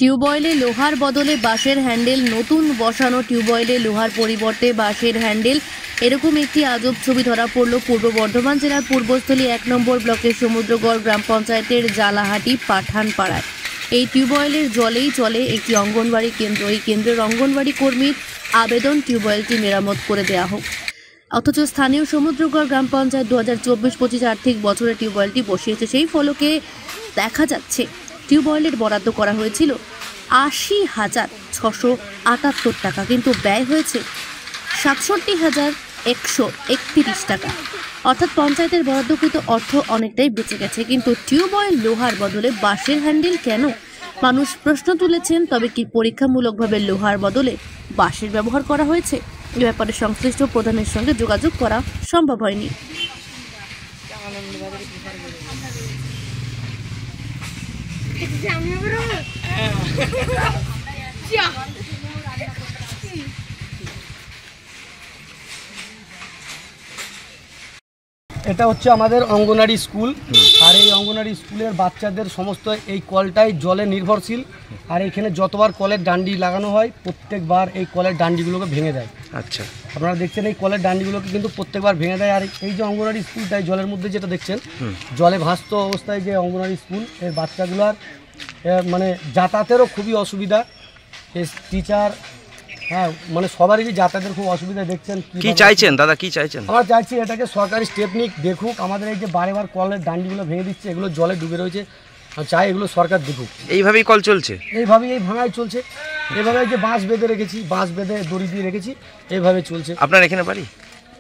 টিউবওয়েলে লোহার বদলে বাঁশের হ্যান্ডেল, নতুন বসানো টিউবওয়েলে লোহার পরিবর্তে বাঁশের হ্যান্ডেল, এরকম একটি আজব ছবি ধরা পড়ল পূর্ব বর্ধমান জেলার পূর্বস্থলী ১ নম্বর ব্লকের সমুদ্রগড় গ্রাম পঞ্চায়েতের জালাহাটি পাঠানপাড়ায়। এই টিউবওয়েলের জলেই চলে একটি অঙ্গনওয়াড়ি কেন্দ্র। এই কেন্দ্রের অঙ্গনওয়াড়ি কর্মীর আবেদন টিউবওয়েলটি মেরামত করে দেওয়া হোক, অথচ স্থানীয় সমুদ্রগড় গ্রাম পঞ্চায়েত ২০২৪-২৫ আর্থিক বছরে টিউবওয়েলটি বসিয়েছে। সেই ফলকে দেখা যাচ্ছে টিউবওয়েলের বরাদ্দ করা হয়েছিল ৮০,৬৭৮ টাকা, কিন্তু ব্যয় হয়েছে ৬৭,১৩১ টাকা। অর্থাৎ পঞ্চায়েতের বরাদ্দকৃত অর্থ অনেকটাই বেঁচে গেছে, কিন্তু টিউবওয়েল লোহার বদলে বাঁশের হ্যান্ডেল কেন? মানুষ প্রশ্ন তুলেছেন। তবে কি পরীক্ষামূলকভাবে লোহার বদলে বাঁশের ব্যবহার করা হয়েছে? এ ব্যাপারে সংশ্লিষ্ট প্রধানের সঙ্গে যোগাযোগ করা সম্ভব হয়নি। এটা হচ্ছে আমাদের অঙ্গনওয়াড়ি স্কুল, আর এই অঙ্গনওয়াড়ি স্কুলের বাচ্চাদের সমস্ত এই কলটাই জলে নির্ভরশীল। আর এখানে যতবার কলের ডান্ডি লাগানো হয় প্রত্যেকবার এই কলের ডান্ডিগুলোকে ভেঙে দেয়। আচ্ছা, আপনারা দেখছেন এই কলের ডান্ডিগুলোকে কিন্তু প্রত্যেকবার ভেঙে দেয়। আর এই যে অঙ্গনওয়াড়ি স্কুলটাই জলের মধ্যে যেটা দেখছেন, জলে ভাসত অবস্থায় যে অঙ্গনওয়াড়ি স্কুল, এর বাচ্চাগুলোর মানে যাতায়াতেরও খুবই অসুবিধা। টিচার, হ্যাঁ, মানে সবারই যাতায়াতের খুব অসুবিধা। দেখছেন কি চাইছেন দাদা, কি চাইছেন? আমরা চাইছি এটাকে সরকারি স্টেপ নিক, দেখুক। আমাদের এই যে বারে বার কলের ডান্ডিগুলো ভেঙে দিচ্ছে, এগুলো জলে ডুবে রয়েছে, চাই এগুলো সরকার দেখুক। এইভাবেই কল চলছে, এইভাবেই এই ভাঙাই চলছে। এভাবে যে বাঁশ বেঁধে রেখেছি, বাঁশ বেঁধে দড়ি দিয়ে রেখেছি, এইভাবে চলছে। আপনার এখানে বাড়ি?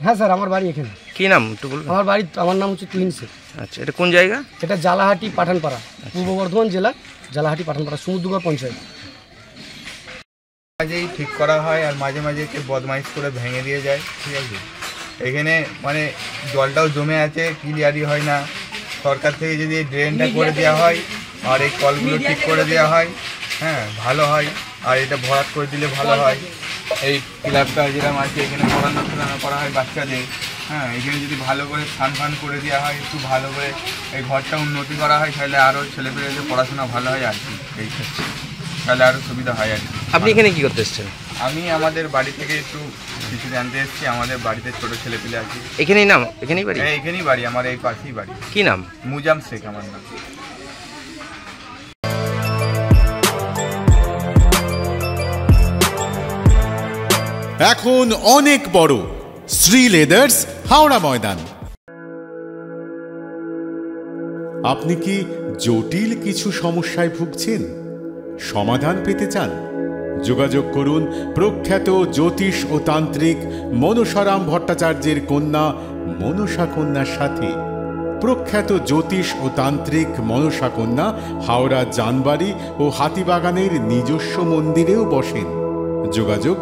হ্যাঁ স্যার, আমার বাড়ি এখানে। কি নাম একটু বলুন? আমার নাম হচ্ছে তুহিন শেখ। আচ্ছা, এটা কোন জায়গা? এটা জালাহাটি পাঠানপাড়া, পূর্ব বর্ধমান জেলা, জালাহাটি পাঠানপাড়া, সমুদ্রগড় পঞ্চায়েত। মাঝেই ঠিক করা হয় আর মাঝে মাঝে একটু বদমাইশ করে ভেঙে দিয়ে যায়, ঠিক আছে। এখানে মানে জলটাও জমে আছে, ক্লিয়ারই হয় না। সরকার থেকে যদি এই ড্রেনটা করে দেওয়া হয় আর এই কলগুলো ঠিক করে দেওয়া হয়, হ্যাঁ, ভালো হয়। আর এটা ভরাট করে দিলে ভালো হয়। এই ক্লাবটা যেরকম আছে, এখানে পড়ানো করা হয় বাচ্চাদের, হ্যাঁ, এখানে যদি ভালো করে ফান করে দেওয়া হয়, একটু ভালো করে এই ঘরটা উন্নতি করা হয়, তাহলে আরও ছেলেপেলেদের পড়াশোনা ভালো হয় আর কি, এই তাহলে আরও সুবিধা হয় আর কি। আপনি এখানে কি করতে এসছেন? আমি আমাদের বাড়ি থেকে একটু কিছু জানতে এসেছি। আমাদের বাড়িতে ছোটো ছেলেপেলে আছে। এখানেই নাম? এখানেই বাড়ি? হ্যাঁ, এখানেই বাড়ি, আমার এই পাশেই বাড়ি। কি নাম? মুজাম শেখ আমার নাম। এখন অনেক বড় শ্রী লেদার্স, হাওড়া ময়দান। আপনি কি জটিল কিছু সমস্যায় ভুগছেন? সমাধান পেতে চান? যোগাযোগ করুন প্রখ্যাত জ্যোতিষ ও তান্ত্রিক মনসারাম ভট্টাচার্যের কন্যা মনসা কন্যার সাথে। প্রখ্যাত জ্যোতিষ ও তান্ত্রিক মনসা কন্যা হাওড়া জানবাড়ি ও হাতিবাগানের নিজস্ব মন্দিরেও বসেন। যোগাযোগ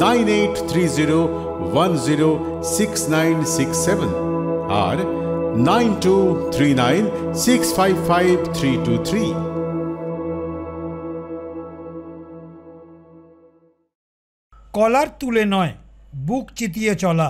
9830106967 আর 9239655323। কলার তুলে নয়, বুক চিতিয়ে চলা।